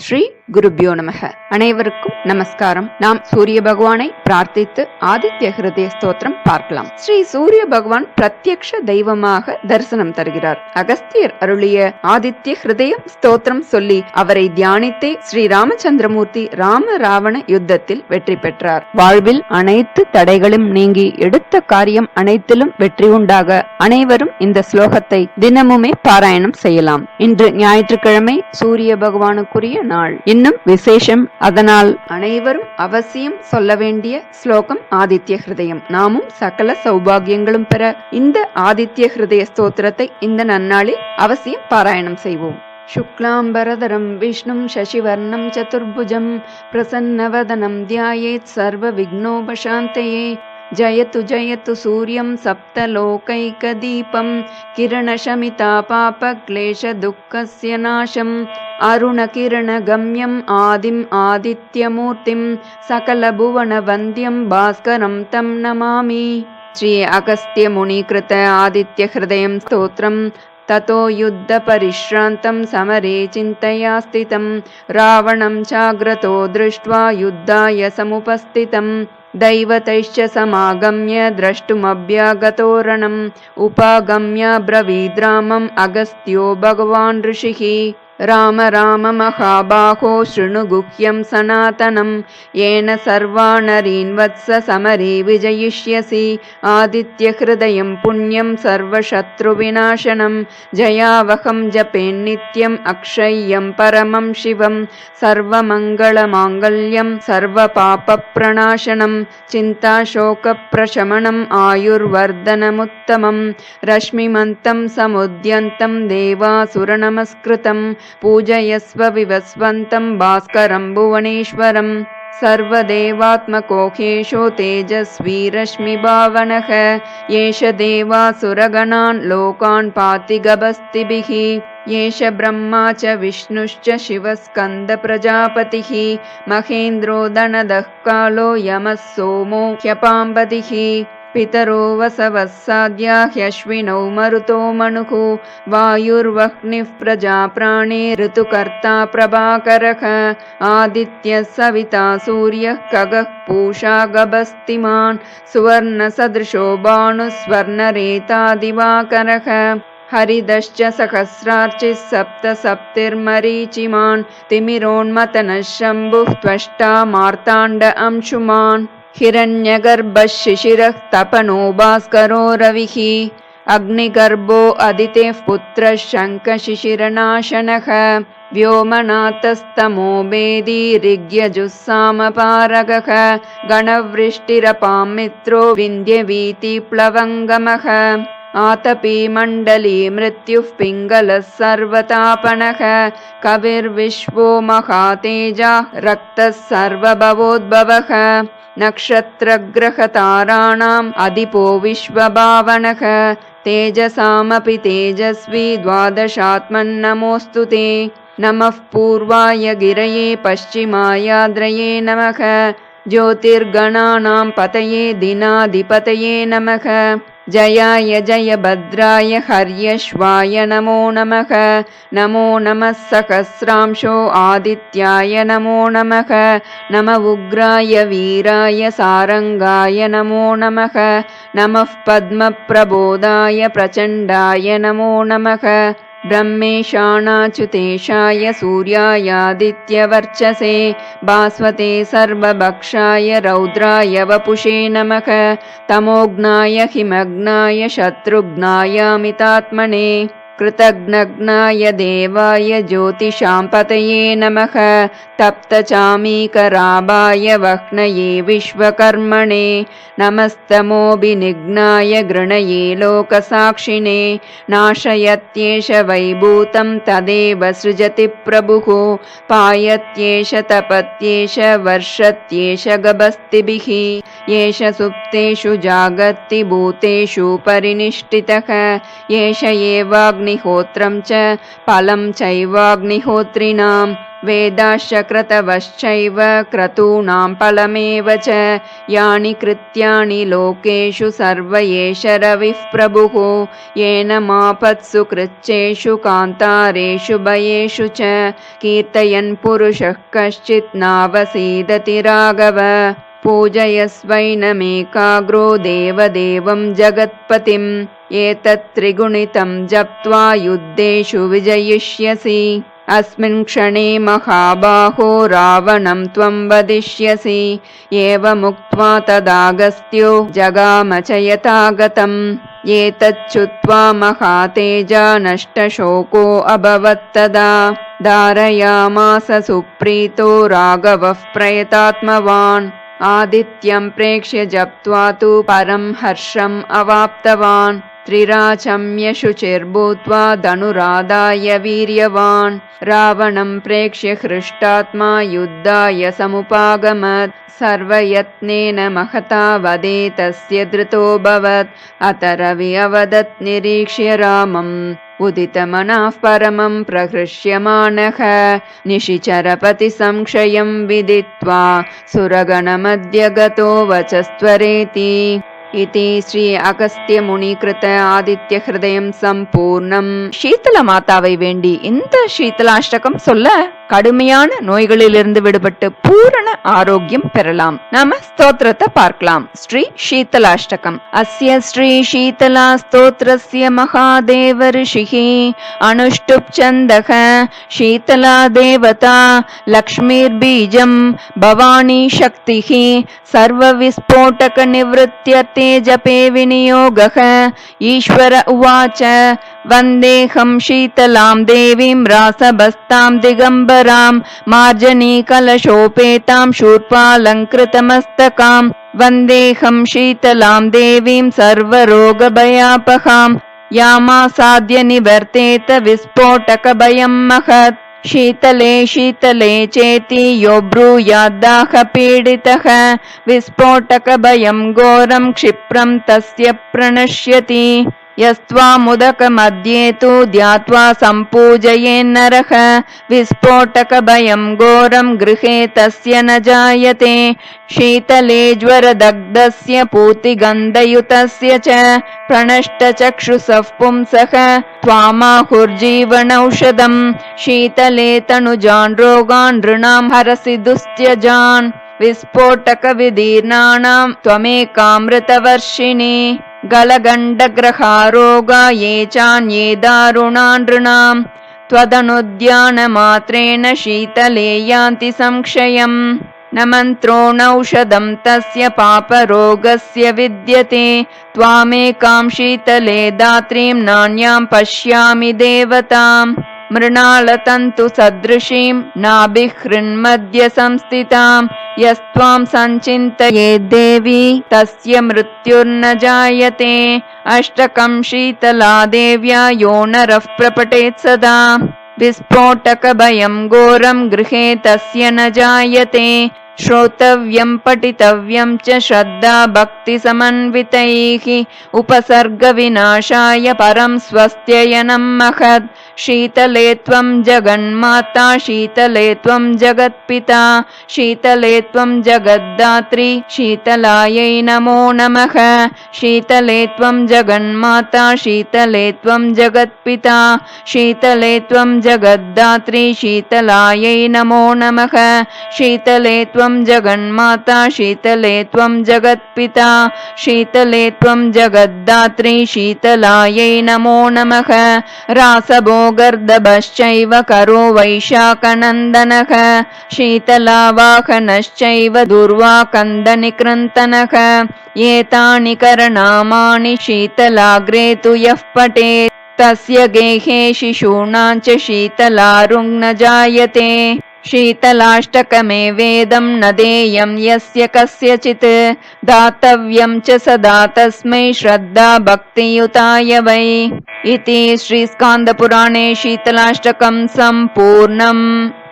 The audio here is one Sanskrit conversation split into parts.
ஸ்ரீ குருபியோ நமக. அனைவருக்கும் நமஸ்காரம். நாம் சூரிய பகவானை பிரார்த்தித்து ஆதித்ய ஹிருதய ஸ்தோத்திரம் பார்க்கலாம். ஸ்ரீ சூரிய பகவான் பிரத்யக்ஷ தெய்வமாக தரிசனம் தருகிறார். அகஸ்தியர் அருளிய ஆதித்ய ஹிருதய ஸ்தோத்திரம் சொல்லி அவரை தியானித்தே ஸ்ரீ ராமச்சந்திரமூர்த்தி ராம ராவண யுத்தத்தில் வெற்றி பெற்றார். வாழ்வில் அனைத்து தடைகளும் நீங்கி எடுத்த காரியம் அனைத்திலும் வெற்றி உண்டாக அனைவரும் இந்த ஸ்லோகத்தை தினமுமே பாராயணம் செய்யலாம். இன்று ஞாயிற்றுக்கிழமை சூரிய பகவானுக்குரிய நாள், இன்னும் விசேஷம். அதனால் அனைவரும் அவசியம் சொல்ல வேண்டிய ஸ்லோகம் ஆதித்ய ஹிருதயம். நாமும் சகல சௌபாகியங்களும் பெற இந்த ஆதித்ய ஹிருதய ஸ்தோத்திரத்தை இந்த நன்னாளில் அவசியம் பாராயணம் செய்வோம். शुक्लांबरधरं विष्णुं शशिवर्णं चतुर्भुजं प्रसन्नवदनं ध्यायेत् सर्वविघ्नोपशान्तये। जयतु जयतु सूर्यं सप्तलोकैकदीपं किरणशमितापापक्लेशदुःखस्य नाशम् अरुणकिरणगम्यम् आदिम् आदित्यमूर्तिं सकलभुवनवन्द्यं भास्करं तं नमामि. श्री अगस्त्य मुनिकृत आदित्य हृदयं स्तोत्रम्. ततो युद्ध परिश्रान्तं समरे चिन्तया स्थितं रावणं चाग्रतो दृष्ट्वा युद्धाय समुपस्थितं दैवतैश्च समागम्य द्रष्टुमभ्यागतोरणम् उपागम्य ब्रवीद्रामम् अगस्त्यो भगवान् ऋषिः राम राम महाबाहो शृणु गुह्यं सनातनं येन सर्वानरीन् वत्स समरे विजयिष्यसि आदित्य हृदयं पुण्यं सर्वशत्रुविनाशनं जयावहं जपेन्नित्यम् अक्षय्यं परमं शिवं सर्वमङ्गलमाङ्गल्यं सर्वपापप्रणाशनं चिन्ताशोकप्रशमनम् आयुर्वर्धनमुत्तमं रश्मिमन्तं समुद्यन्तं देवासुरनमस्कृतं पूजयस्व विवस्वन्तं भास्करं भुवनेश्वरं सर्वदेवात्मकोहेशो तेजस्वी रश्मिभावनः येष देवासुरगणान् लोकान् पाति गभस्तिभिः येष ब्रह्मा च विष्णुश्च शिवस्कन्द प्रजापतिः महेन्द्रो दनदः कालो यमः सोमो ह्यपाम्बदिः पितरो वसवः साध्या ह्यश्विनौ मरुतो मनुः वायुर्वह्निः प्रजाप्राणे ऋतुकर्ता प्रभाकरः आदित्यः सविता सूर्यः खगः पूषा गभस्तिमान् सुवर्णसदृशो भानुस्वर्णरेता दिवाकरः हरिदश्च सहस्रार्चिः सप्त सप्तिर्मरीचिमान् तिमिरोन्मतनः शम्भुः त्वष्टा मार्ताण्ड अंशुमान् हिरण्यगर्भः शिशिरः तपनो भास्करो रविः अग्निगर्भो अदितेः पुत्रः शङ्खशिशिरनाशनः व्योमनाथस्तमो वेदी ऋग्यजुस्सामपारगः गणवृष्टिरपां मित्रो विन्ध्यवीतिप्लवङ्गमः आतपी मण्डली मृत्युः पिङ्गलः सर्वतापनः कविर्विश्वो महातेजः रक्तः सर्वभवोद्भवः नक्षत्रग्रहताराणाम् अधिपो विश्वभावनः तेजसामपि तेजस्वी द्वादशात्मन्नमोऽस्तु ते नमः पूर्वाय गिरये पश्चिमायाद्रये नमः ज्योतिर्गणानां पतये दिनाधिपतये नमः जयाय जयभद्राय हर्यश्वाय नमो नमः नमो नमः सहस्रांशो आदित्याय नमो नमः नम उग्राय वीराय सारंगाय नमो नमः नमः पद्मप्रबोधाय प्रचण्डाय नमो नमः ब्रह्मेशानाच्युतेशाय सूर्यायादित्यवर्चसे भास्वते सर्वभक्षाय रौद्राय वपुषे नमः तमोघ्नाय हिमग्नाय शत्रुघ्नायामितात्मने कृतघ्नघ्नाय देवाय ज्योतिषां पतये नमः तप्तचामीकराभाय वह्नये विश्वकर्मणे नमस्तमोभिनिघ्नाय गृणये लोकसाक्षिणे नाशयत्येष वैभूतं तदेव सृजति प्रभुः पायत्येष तपत्येष वर्षत्येष गभस्तिभिः येष सुप्तेषु जागर्ति भूतेषु परिनिष्ठितः येष एवाग्निहोत्रं च फलं चैवाग्निहोत्रिणां वेदाश्च क्रतवश्चैव क्रतूनां फलमेव च यानि कृत्यानि लोकेषु सर्व एष रविः प्रभुः येन मापत्सु कृच्छेषु कान्तारेषु भयेषु च कीर्तयन् पुरुषः कश्चित् नावसीदति राघव पूजयस्वैनमेकाग्रो देवदेवं जगत्पतिम् एतत् त्रिगुणितं जप्त्वा युद्धेषु विजयिष्यसि अस्मिन् क्षणे महाबाहो रावणं त्वं वदिष्यसि एवमुक्त्वा तदागस्त्यो जगाम च यथागतम् एतच्छुत्वा महातेजा नष्टशोको अभवत् तदा धारयामास सुप्रीतो राघवः प्रयतात्मवान् आदित्यं प्रेक्ष्य जप्त्वा तु परं हर्षम् अवाप्तवान् त्रिराचम्य शुचिर्भूत्वा धनुरादाय वीर्यवान् रावणं प्रेक्ष्य हृष्टात्मा युद्धाय समुपागमत् सर्वयत्नेन महता वदे तस्य धृतोऽभवत् अत रवि अवदत् निरीक्ष्य रामम् उदितमनः परमं प्रहृष्यमाणः निशिचरपति संशयं विदित्वा सुरगणमध्य गतो वचस्त्वरेति इति श्री அகஸ்திய முனி கிருத ஆதித்ய ஹிருதயம் சம்பூர்ணம். சீதள மாதாவை வேண்டி இந்த சீதளாஷ்டகம் சொல்ல கடுமையான நோய்களிலிருந்து விடுபட்டு பூரண ஆரோக்கியம் பெறலாம். நாம ஸ்தோத்திரத்தை பார்க்கலாம். ஸ்ரீ சீதளாஷ்டகம். அஸ்ய ஸ்ரீ சீதளா ஸ்தோத்ரஸ்ய மகாதேவ ரிஷிஹி அனுஷ்டுப் சந்தக சீதளா தேவதா லக்ஷ்மீர் பீஜம் பவானி சக்திஹி சர்வ விஸ்போட்டக நிவృత్యர்த்தே ஜபே விநியோகः ஈஸ்வர உவாச்ச வந்தேஹம் சீதளாம் தேவீம் ராசபஸ்தாம் திகம்பராம் மார்ஜனீ கலசோபேதாம் शूर्पालङ्कृतमस्तकाम् वन्देऽहं शीतलां देवीं सर्वरोगभयापहाम् यामासाद्य निवर्तेत विस्फोटकभयं महत् शीतले शीतले चेति यो ब्रूयाद्दाह पीडितः विस्फोटकभयं घोरं क्षिप्रं तस्य प्रणश्यति यस्त्वामुदकमध्ये तु ध्यात्वा सम्पूजयेन्नरः विस्फोटकभयं घोरं गृहे तस्य न जायते शीतले ज्वरदग्धस्य पूतिगन्धयुतस्य च प्रणष्टचक्षुषः पुंसः त्वामाहुर्जीवनौषधम् शीतले तनुजान् रोगान् नृणां हरसि दुस्त्यजान् विस्फोटकविदीर्णानां त्वमेकामृतवर्षिणी गलगण्डग्रहारोगा ये चान्ये दारुणान् नृणाम् त्वदनुद्यानमात्रेण शीतले यान्ति संक्षयम् न मन्त्रोऽनौषधं तस्य पापरोगस्य विद्यते त्वामेकां शीतले दात्रीं नान्यां पश्यामि देवताम् मृणालतन्तु सदृशीं नाभिहृन्मध्य संस्थितां यस्त्वां संचिन्तयेद्देवी तस्य मृत्युर्न जायते अष्टकं शीतला देव्या यो नरः प्रपठेत् सदा विस्फोटकभयं घोरं गृहे तस्य न जायते श्रोतव्यं पठितव्यं च श्रद्धा भक्ति समन्वितैः उपसर्गविनाशाय परं स्वस्त्ययनं महत् शीतले त्वं जगन्माता शीतले त्वं जगत्पिता शीतले त्वं जगद्धात्री शीतलायै नमो नमः शीतले त्वं जगन्माता शीतले त्वं जगत्पिता शीतले त्वं जगद्धात्री शीतलायै नमो नमः शीतले त्वं जगन्माता शीतले त्वं जगत्पिता शीतले त्वं जगद्धात्री शीतलायै नमो नमः रासभोगर्दभश्चैव करो वैशाखनन्दनः शीतलावाहनश्चैव दुर्वाकन्दनिकृन्तनः एतानि करनामानि शीतलाग्रे तु यः पठेत् तस्य गेहे शिशूनां च शीतलारुग् न जायते शीतलाष्टकमे वेदं न देयं यस्य कस्यचित् दातव्यं च सदा तस्मै श्रद्धा भक्तियुताय वै इति श्रीस्कान्दपुराणे शीतलाष्टकं सम्पूर्णम्।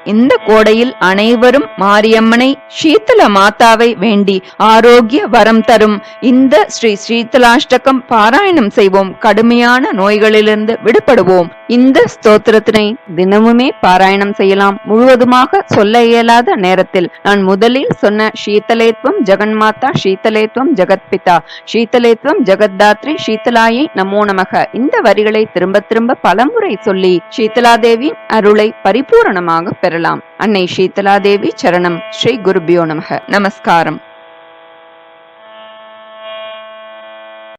இந்த கோடையில் அனைவரும் மாரியம்மனை சீத்தல மாதாவை வேண்டி ஆரோக்கிய வரம் தரும் இந்த ஸ்ரீ சீத்தலாஷ்டகம் பாராயணம் செய்வோம். கடுமையான நோய்களிலிருந்து விடுபடுவோம். இந்த ஸ்தோத்திரத்தினை தினமுமே பாராயணம் செய்யலாம். முழுவதுமாக சொல்ல இயலாத நேரத்தில் நான் முதலில் சொன்ன சீத்தலேத்வம் ஜெகன்மாதா, சீத்தலேத்வம் ஜெகத்பிதா, சீத்தலேத்வம் ஜெகத்தாத்ரி, சீத்தலாயை நமோ நமக இந்த வரிகளை திரும்ப திரும்ப பலமுறை சொல்லி சீத்தலாதேவியின் அருளை பரிபூரணமாக பெறலாம். அன்னை சீத்தலாதேவி சரணம். ஸ்ரீ குருபியோ நமக. நமஸ்காரம்.